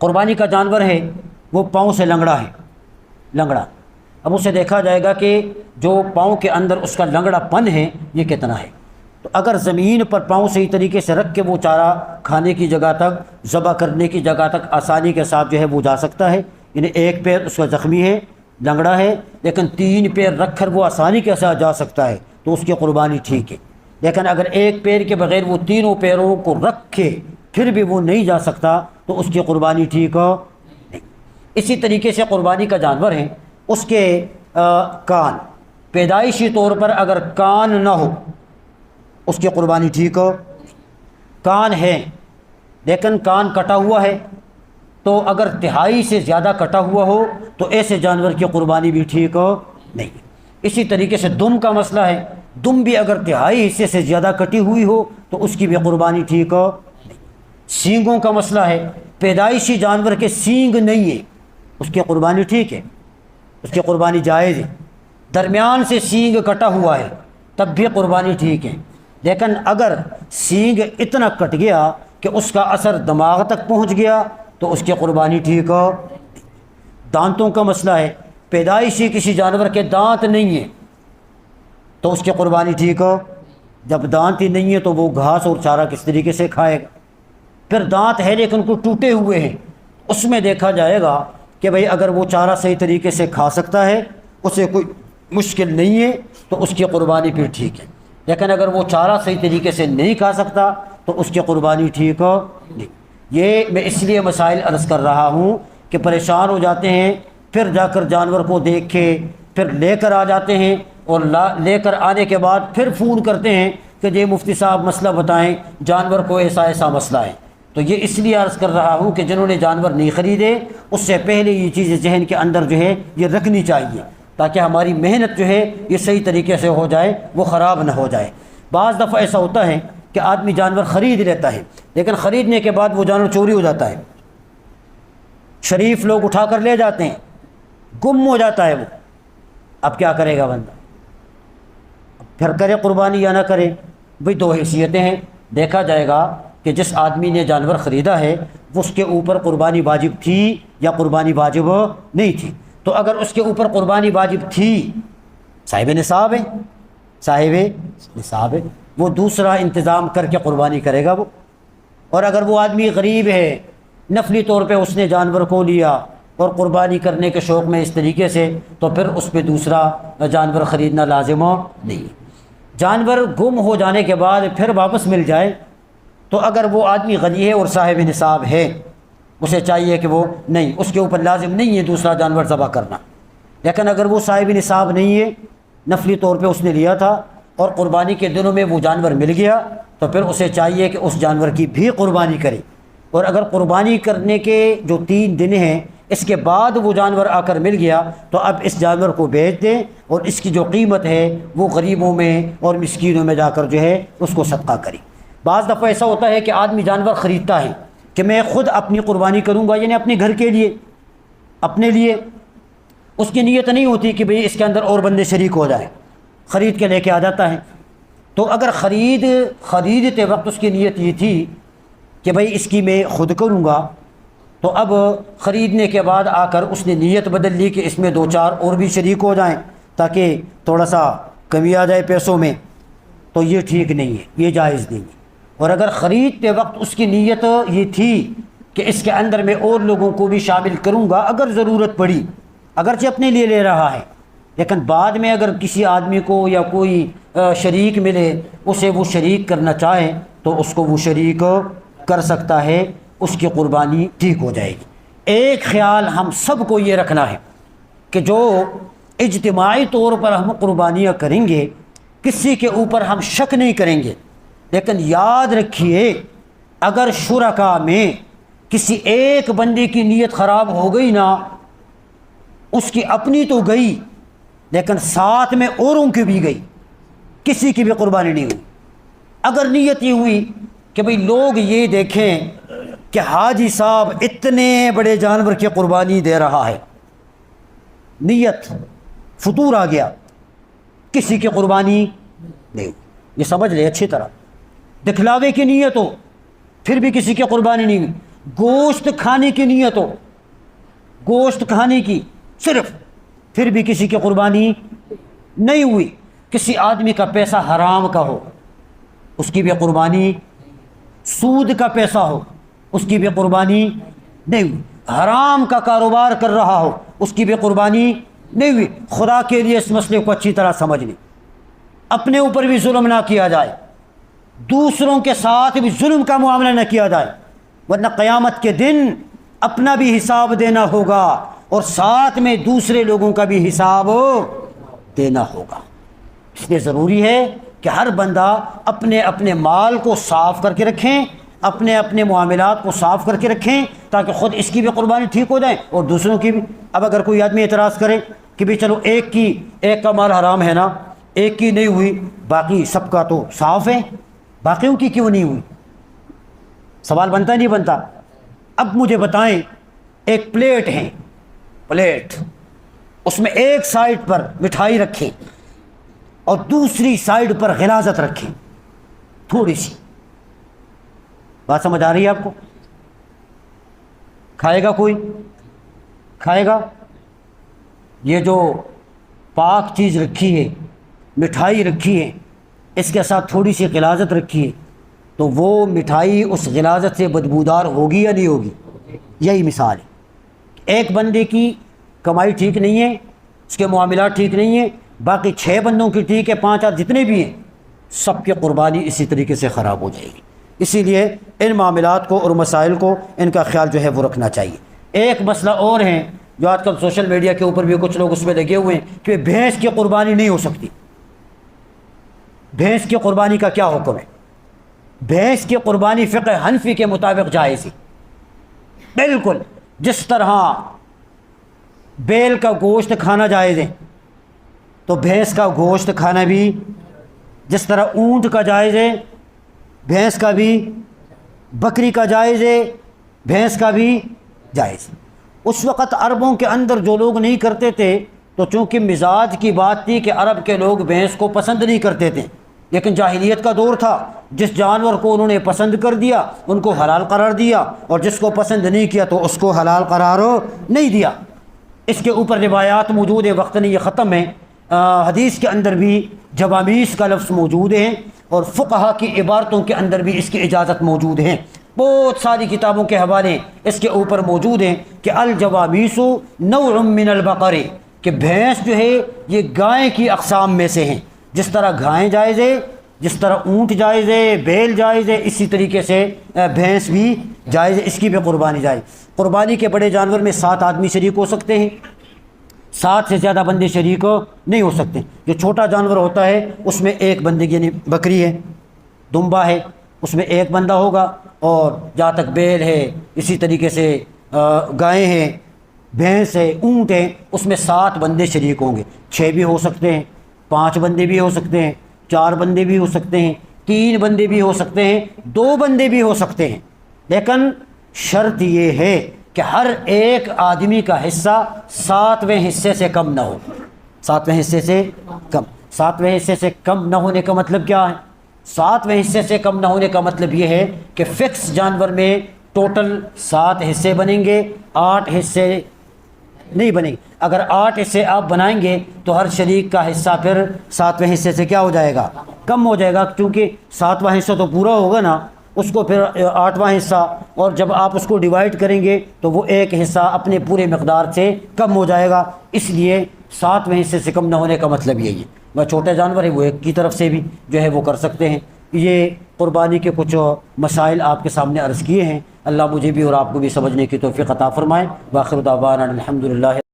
قربانی کا جانور ہے وہ پاؤں سے لنگڑا ہے، لنگڑا، اب اسے دیکھا جائے گا کہ جو پاؤں کے اندر اس کا لنگڑا پن ہے یہ کتنا ہے۔ تو اگر زمین پر پاؤں صحیح طریقے سے رکھ کے وہ چارہ کھانے کی جگہ تک، ذبح کرنے کی جگہ تک آسانی کے ساتھ جو ہے وہ جا سکتا ہے، یعنی ایک پیر اس کا زخمی ہے، لنگڑا ہے، لیکن 3 پیر رکھ کر وہ آسانی کے ساتھ جا سکتا ہے تو اس کی قربانی ٹھیک ہے۔ لیکن اگر ایک پیر کے بغیر وہ تینوں پیروں کو رکھے پھر بھی وہ نہیں جا سکتا تو اس کی قربانی ٹھیک نہیں۔ اسی طریقے سے قربانی کا جانور ہے، اس کے کان، پیدائشی طور پر اگر کان نہ ہو اس کی قربانی ٹھیک ہو، کان ہے لیکن کان کٹا ہوا ہے، تو اگر تہائی سے زیادہ کٹا ہوا ہو تو ایسے جانور کی قربانی بھی ٹھیک ہو نہیں۔ اسی طریقے سے دم کا مسئلہ ہے، دم بھی اگر تہائی حصے سے زیادہ کٹی ہوئی ہو تو اس کی بھی قربانی ٹھیک ہو نہیں۔ سینگوں کا مسئلہ ہے، پیدائشی جانور کے سینگ نہیں ہے اس کی قربانی ٹھیک ہے، اس کی قربانی جائز ہے۔ درمیان سے سینگ کٹا ہوا ہے تب بھی قربانی ٹھیک ہے، لیکن اگر سینگ اتنا کٹ گیا کہ اس کا اثر دماغ تک پہنچ گیا تو اس کی قربانی ٹھیک ہو۔ دانتوں کا مسئلہ ہے، پیدائشی کسی جانور کے دانت نہیں ہیں تو اس کی قربانی ٹھیک ہو۔ جب دانت ہی نہیں ہے تو وہ گھاس اور چارہ کس طریقے سے کھائے گا؟ پھر دانت ہے لیکن کو ٹوٹے ہوئے ہیں، اس میں دیکھا جائے گا کہ بھئی اگر وہ چارہ صحیح طریقے سے کھا سکتا ہے، اسے کوئی مشکل نہیں ہے تو اس کی قربانی پھر ٹھیک ہے، لیکن اگر وہ چارہ صحیح طریقے سے نہیں کھا سکتا تو اس کی قربانی ٹھیک ہو نہیں۔ یہ میں اس لیے مسائل عرض کر رہا ہوں کہ پریشان ہو جاتے ہیں، پھر جا کر جانور کو دیکھ کے پھر لے کر آ جاتے ہیں، اور لے کر آنے کے بعد پھر فون کرتے ہیں کہ یہ مفتی صاحب مسئلہ بتائیں، جانور کو ایسا ایسا مسئلہ ہے۔ تو یہ اس لیے عرض کر رہا ہوں کہ جنہوں نے جانور نہیں خریدے اس سے پہلے یہ چیزیں ذہن کے اندر جو ہے یہ رکھنی چاہیے، تاکہ ہماری محنت جو ہے یہ صحیح طریقے سے ہو جائے، وہ خراب نہ ہو جائے۔ بعض دفعہ ایسا ہوتا ہے کہ آدمی جانور خرید لیتا ہے لیکن خریدنے کے بعد وہ جانور چوری ہو جاتا ہے، شریف لوگ اٹھا کر لے جاتے ہیں، گم ہو جاتا ہے وہ، اب کیا کرے گا بندہ؟ پھر کرے قربانی یا نہ کرے؟ بھئی 2 حیثیتیں ہیں، دیکھا جائے گا کہ جس آدمی نے جانور خریدا ہے وہ اس کے اوپر قربانی واجب تھی یا قربانی واجب نہیں تھی۔ تو اگر اس کے اوپر قربانی واجب تھی، صاحب نصاب ہے، صاحب نصاب ہے، وہ دوسرا انتظام کر کے قربانی کرے گا وہ۔ اور اگر وہ آدمی غریب ہے، نفلی طور پہ اس نے جانور کو لیا اور قربانی کرنے کے شوق میں اس طریقے سے، تو پھر اس پہ دوسرا جانور خریدنا لازم نہیں۔ جانور گم ہو جانے کے بعد پھر واپس مل جائے تو اگر وہ آدمی غنی ہے اور صاحب نصاب ہے، اسے چاہیے کہ وہ نہیں، اس کے اوپر لازم نہیں ہے دوسرا جانور ذبح کرنا۔ لیکن اگر وہ صاحب نصاب نہیں ہے، نفلی طور پہ اس نے لیا تھا اور قربانی کے دنوں میں وہ جانور مل گیا تو پھر اسے چاہیے کہ اس جانور کی بھی قربانی کرے۔ اور اگر قربانی کرنے کے جو 3 دن ہیں اس کے بعد وہ جانور آ کر مل گیا تو اب اس جانور کو بیچ دیں اور اس کی جو قیمت ہے وہ غریبوں میں اور مسکینوں میں جا کر جو ہے اس کو صدقہ کریں۔ بعض دفعہ ایسا ہوتا ہے کہ آدمی جانور خریدتا ہے کہ میں خود اپنی قربانی کروں گا، یعنی اپنے گھر کے لیے، اپنے لیے، اس کی نیت نہیں ہوتی کہ بھئی اس کے اندر اور بندے شریک ہو جائیں، خرید کے لے کے آ جاتا ہے۔ تو اگر خریدتے وقت اس کی نیت یہ تھی کہ بھئی اس کی میں خود کروں گا، تو اب خریدنے کے بعد آ کر اس نے نیت بدل لی کہ اس میں 2-4 اور بھی شریک ہو جائیں تاکہ تھوڑا سا کمی آ جائے پیسوں میں، تو یہ ٹھیک نہیں ہے، یہ جائز نہیں ہے۔ اور اگر خریدتے وقت اس کی نیت یہ تھی کہ اس کے اندر میں اور لوگوں کو بھی شامل کروں گا اگر ضرورت پڑی، اگرچہ اپنے لیے لے رہا ہے، لیکن بعد میں اگر کسی آدمی کو یا کوئی شریک ملے اسے وہ شریک کرنا چاہے تو اس کو وہ شریک کر سکتا ہے، اس کی قربانی ٹھیک ہو جائے گی۔ ایک خیال ہم سب کو یہ رکھنا ہے کہ جو اجتماعی طور پر ہم قربانیاں کریں گے کسی کے اوپر ہم شک نہیں کریں گے، لیکن یاد رکھیے اگر شرکاء میں کسی ایک بندے کی نیت خراب ہو گئی نا، اس کی اپنی تو گئی لیکن ساتھ میں اوروں کی بھی گئی، کسی کی بھی قربانی نہیں ہوئی۔ اگر نیت یہ ہوئی کہ بھئی لوگ یہ دیکھیں کہ حاجی صاحب اتنے بڑے جانور کی قربانی دے رہا ہے، نیت فطور آ گیا، کسی کی قربانی نہیں ہوئی، یہ سمجھ لے اچھی طرح۔ دکھلاوے کی نیت ہو پھر بھی کسی کی قربانی نہیں ہوئی، گوشت کھانے کی نیت ہو، گوشت کھانے کی صرف، پھر بھی کسی کی قربانی نہیں ہوئی، کسی آدمی کا پیسہ حرام کا ہو اس کی بھی قربانی، سود کا پیسہ ہو اس کی بھی قربانی نہیں ہوئی، حرام کا کاروبار کر رہا ہو اس کی بھی قربانی نہیں ہوئی۔ خدا کے لیے اس مسئلے کو اچھی طرح سمجھ لیں، اپنے اوپر بھی ظلم نہ کیا جائے، دوسروں کے ساتھ بھی ظلم کا معاملہ نہ کیا جائے، ورنہ قیامت کے دن اپنا بھی حساب دینا ہوگا اور ساتھ میں دوسرے لوگوں کا بھی حساب دینا ہوگا۔ اس لیے ضروری ہے کہ ہر بندہ اپنے اپنے مال کو صاف کر کے رکھیں، اپنے اپنے معاملات کو صاف کر کے رکھیں، تاکہ خود اس کی بھی قربانی ٹھیک ہو جائے اور دوسروں کی بھی۔ اب اگر کوئی آدمی اعتراض کرے کہ بھی چلو ایک کا مال حرام ہے نا، ایک کی نہیں ہوئی، باقی سب کا تو صاف ہے، باقیوں کی کیوں نہیں ہوئی؟ سوال بنتا نہیں بنتا؟ اب مجھے بتائیں، ایک پلیٹ ہے، پلیٹ، اس میں ایک سائڈ پر مٹھائی رکھیں اور دوسری سائڈ پر غلاظت رکھیں، تھوڑی سی، بات سمجھ آ رہی ہے آپ کو؟ کھائے گا کوئی؟ کھائے گا؟ یہ جو پاک چیز رکھی ہے، مٹھائی رکھی ہے، اس کے ساتھ تھوڑی سی غلاظت رکھی ہے، تو وہ مٹھائی اس غلاظت سے بدبودار ہوگی یا نہیں ہوگی؟ یہی مثال ہے، ایک بندے کی کمائی ٹھیک نہیں ہے، اس کے معاملات ٹھیک نہیں ہیں، باقی 6 بندوں کی ٹھیک ہے، 5 آدھ جتنے بھی ہیں، سب کی قربانی اسی طریقے سے خراب ہو جائے گی۔ اسی لیے ان معاملات کو اور مسائل کو ان کا خیال جو ہے وہ رکھنا چاہیے۔ ایک مسئلہ اور ہے جو آج کل سوشل میڈیا کے اوپر بھی کچھ لوگ اس میں لگے ہوئے ہیں کہ بھینس کی قربانی نہیں ہو سکتی۔ بھینس کی قربانی کا کیا حکم ہے؟ بھینس کی قربانی فقہ حنفی کے مطابق جائز ہے، بالکل جس طرح بیل کا گوشت کھانا جائز ہے تو بھینس کا گوشت کھانا بھی، جس طرح اونٹ کا جائز ہے بھینس کا بھی، بکری کا جائز ہے بھینس کا بھی جائز ہے۔ اس وقت عربوں کے اندر جو لوگ نہیں کرتے تھے تو چونکہ مزاج کی بات تھی کہ عرب کے لوگ بھینس کو پسند نہیں کرتے تھے، لیکن جاہلیت کا دور تھا، جس جانور کو انہوں نے پسند کر دیا ان کو حلال قرار دیا، اور جس کو پسند نہیں کیا تو اس کو حلال قرار نہیں دیا۔ اس کے اوپر روایات موجود ہے، وقت نہیں یہ ختم ہے۔ حدیث کے اندر بھی جوامیس کا لفظ موجود ہے اور فقہا کی عبارتوں کے اندر بھی اس کی اجازت موجود ہے، بہت ساری کتابوں کے حوالے اس کے اوپر موجود ہیں کہ الجوامیس نوع من البقر، کہ بھینس جو ہے یہ گائے کی اقسام میں سے ہیں، جس طرح گائیں جائز ہے، جس طرح اونٹ جائز ہے، بیل جائز ہے، اسی طریقے سے بھینس بھی جائز ہے، اس کی بھی قربانی جائز۔ قربانی کے بڑے جانور میں 7 آدمی شریک ہو سکتے ہیں، 7 سے زیادہ بندے شریک نہیں ہو سکتے۔ جو چھوٹا جانور ہوتا ہے اس میں ایک بندے، یعنی بکری ہے، دمبا ہے، اس میں ایک بندہ ہوگا، اور جہاں تک بیل ہے اسی طریقے سے گائیں ہیں، بھینس ہے، اونٹ ہے، اس میں 7 بندے شریک ہوں گے۔ 6 بھی ہو سکتے ہیں، 5 بندے بھی ہو سکتے ہیں، 4 بندے بھی ہو سکتے ہیں، 3 بندے بھی ہو سکتے ہیں، 2 بندے بھی ہو سکتے ہیں، لیکن شرط یہ ہے کہ ہر ایک آدمی کا حصہ 7ویں حصے سے کم نہ ہو۔ 7ویں حصے سے کم، 7ویں حصے سے کم نہ ہونے کا مطلب کیا ہے؟ 7ویں حصے سے کم نہ ہونے کا مطلب یہ ہے کہ فکس جانور میں ٹوٹل 7 حصے بنیں گے، 8 حصے نہیں بنے گی۔ اگر 8 حصے آپ بنائیں گے تو ہر شریک کا حصہ پھر 7ویں حصے سے کیا ہو جائے گا؟ کم ہو جائے گا، کیونکہ 7واں حصہ تو پورا ہوگا نا، اس کو پھر 8واں حصہ، اور جب آپ اس کو ڈیوائڈ کریں گے تو وہ ایک حصہ اپنے پورے مقدار سے کم ہو جائے گا۔ اس لیے 7ویں حصے سے کم نہ ہونے کا مطلب یہی ہے۔ وہ چھوٹے جانور ہیں وہ ایک کی طرف سے بھی جو ہے وہ کر سکتے ہیں۔ یہ قربانی کے کچھ مسائل آپ کے سامنے عرض کیے ہیں، اللہ مجھے بھی اور آپ کو بھی سمجھنے کی توفیق عطا فرمائے۔ وآخر دعوانا الحمدللہ۔